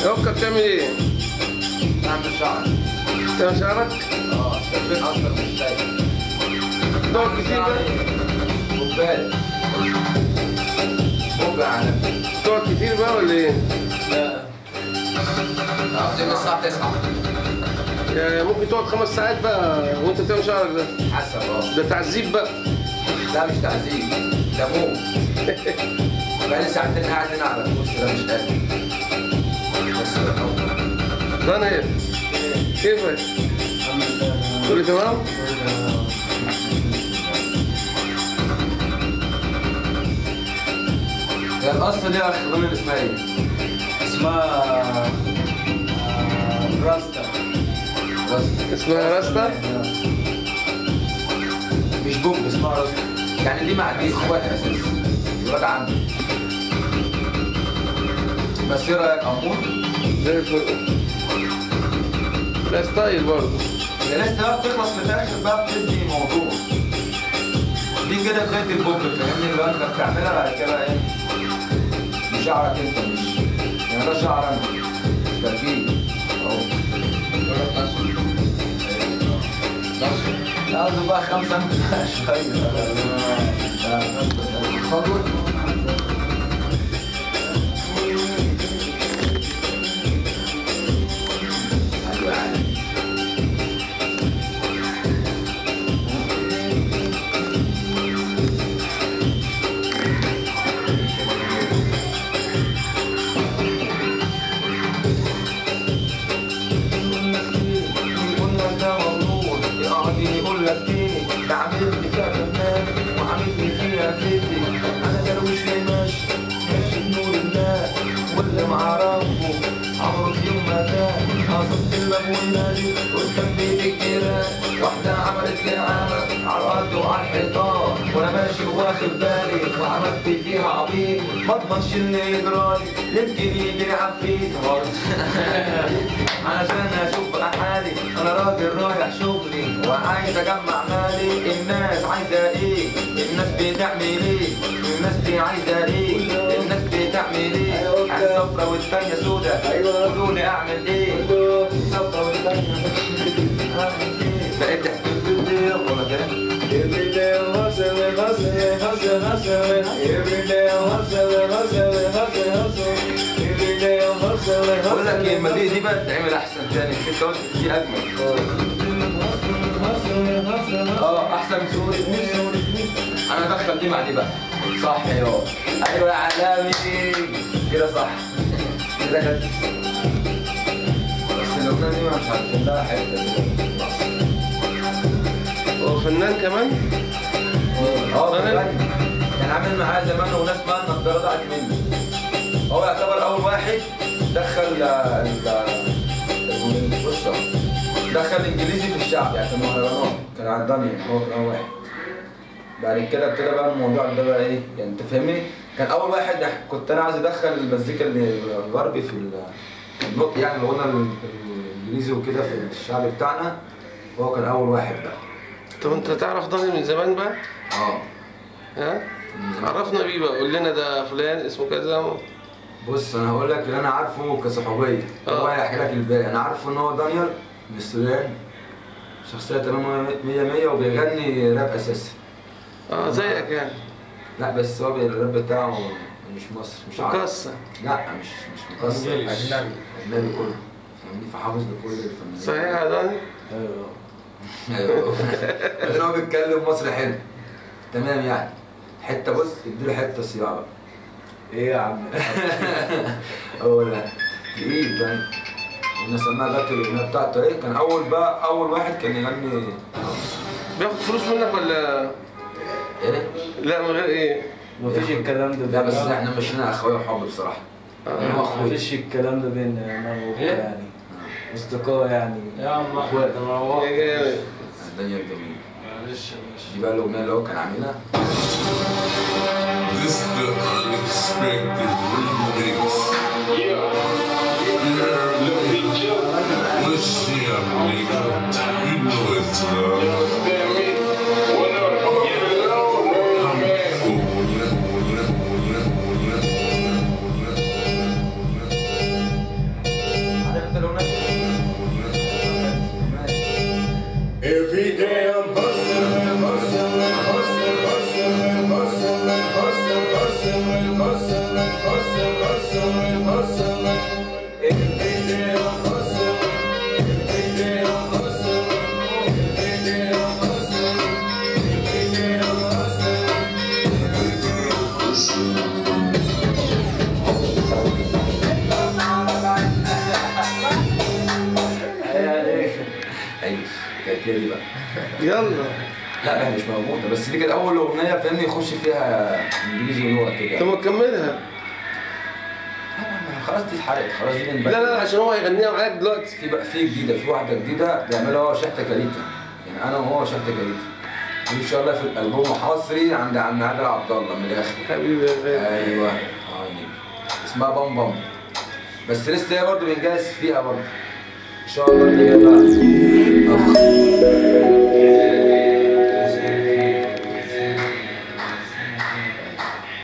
يوكا بتعمل ايه؟ بعمل شعر. بتعمل شعرك؟ اه شايفين اصلا مش شايف. تقعد كتير بقى؟ بوبال. بوبة على نفسي. تقعد كتير بقى ولا ايه؟ لا. عاوزين الساعة 9. يعني ممكن تقعد 5 ساعات بقى وانت بتعمل شعرك ده؟ حسب ده تعذيب بقى. لا مش تعذيب، ده موت. بقالي ساعتين قاعد هنا على الكرسي ده مش قادر. بس دانيال كيفك؟ كله تمام؟ هي القصة دي يا أخي غنى اسمها إيه؟ اسمها راستا. اسمها راستا؟ مش بوب اسمها راستا. يعني دي مع دي اخوات اساسا. الواد عمي. بس ايه رايك امور؟ زي الفل. لا ستايل برضه. هي لسه بقى بتخلص في الاخر بقى بتدي موضوع. دي كده بدايه البوب فاهمني اللي انت بتعملها بعد كده ايه؟ بشعرك انت مش يعني ده شعر انا مش تركيب اهو. لازم بقى 5 شويه. عاملني فيها فنان وعاملني فيها فتي. انا درويش ماشي بنور الله واللي معرفه عمره في يوم ما كان. قصدت الباب والنادي قدام بيت الجيران. واحدة عملت لي عمل على الارض وعلى الحيطان وانا ماشي واخد بالي وعملت فيها عبيط. ما اضمنش اللي يجرالي يمكن يجري عفريت علشان اشوف بقى حالي. انا راجل رايح شغلي وعايز اجمع مالي. الناس عايزه ايه؟ الناس بتعمل ايه؟ الناس دي عايزه ايه؟ الناس بتعمل ايه؟ الصفرة والتانية سودا. قولولي اعمل ايه؟ الصفرة والتانية اعمل ايه؟ بقيت تحكي في ولا كده؟ Every day I'm hustling, hustling, hustling, hustling. Every day I'm hustling, hustling, hustling, hustling. Every day I'm hustling, hustling. بقول لك ايه المدينة دي بقى تتعمل احسن تاني. انت قلت دي اجمل. احسن من صورة انا ادخل دي مع دي بقى. صح يا ايوه يا علامي كده صح. كده جد. بس الاغنية دي مش عارفين لها حتة. هو فنان كمان؟ فنان. كان عامل معاه زمان اغنية اسمها النضارة ضاعت مني. هو يعتبر اول واحد دخل بص دخل انجليزي في الشعب يعني في المهرجانات. كان على دانيال هو كان اول واحد. بعد كده ابتدى بقى الموضوع ده بقى ايه يعني انت فاهمني. كان اول واحد كنت انا عايز ادخل المزيكا الغربي في النطق يعني الغنى الانجليزي وكده في الشعب بتاعنا. هو كان اول واحد بقى. طب انت تعرف دانيال من زمان بقى؟ ها؟ عرفنا بيه بقى. قول لنا ده فلان اسمه كذا. بص انا هقول لك اللي انا عارفه كصحوبيه. هو هيحكي لك الباقي. انا عارفه ان هو دانيال من السودان. شخصيه تمام 100 وبيغني راب اساسا. زيك يعني. لا بس هو الراب بتاعه مش مصري مش عربي. مكسر. لا مش مكسر. اجنبي كله فاهمني. فحافظ لكل الفنانين. صحيح يا داني؟ ايوه. ايوه. هو بيتكلم مصري حلو. تمام يعني. حته بص اديله حته صياعه بقى. ايه يا عم؟ اول تقيل ده كنا سماها جت الاغنيه بتاعته ايه، كان اول واحد كان يغني. بياخد فلوس منك ولا ايه؟ لا من غير ايه؟ مفيش الكلام ده. لا بس احنا مشينا اخويا وحب بصراحه. مفيش الكلام ده بينا انا وهو يعني اصدقاء يعني. يا عم احمد انا روحت. الدنيا الجميل. معلش دي بقى الاغنيه اللي هو كان عاملها. This is the unexpected remix. What's up, nigga? You know it's love. Every day I'm hustling, hustling, hustling, hustling, hustling, hustling, hustling, hustling, hustling, hustling, hustling. Every day I'm hustling, every day I'm hustling, every day I'm hustling, every day I'm hustling, every day I'm hustling. عيش كانت هي دي بقى. يلا. لا هي مش موجوده بس دي كانت اول اغنيه فاهمني يخش فيها انجليزي ولغه كده. طب ما تكملها. خلاص دي اتحرقت خلاص دي لا لا عشان هو هيغنيها معاك دلوقتي. في بقى في جديده في واحده جديده بيعملها هو شحته كاريتا، يعني انا وهو شحته كاريتا. ان شاء الله في الالبوم حصري عند عم عادل عبد الله من الاخر. حبيبي يا غالي. ايوه اسمها بام بام بس لسه هي برضه بنجهز فيها برضه ان شاء الله اللي هي بقى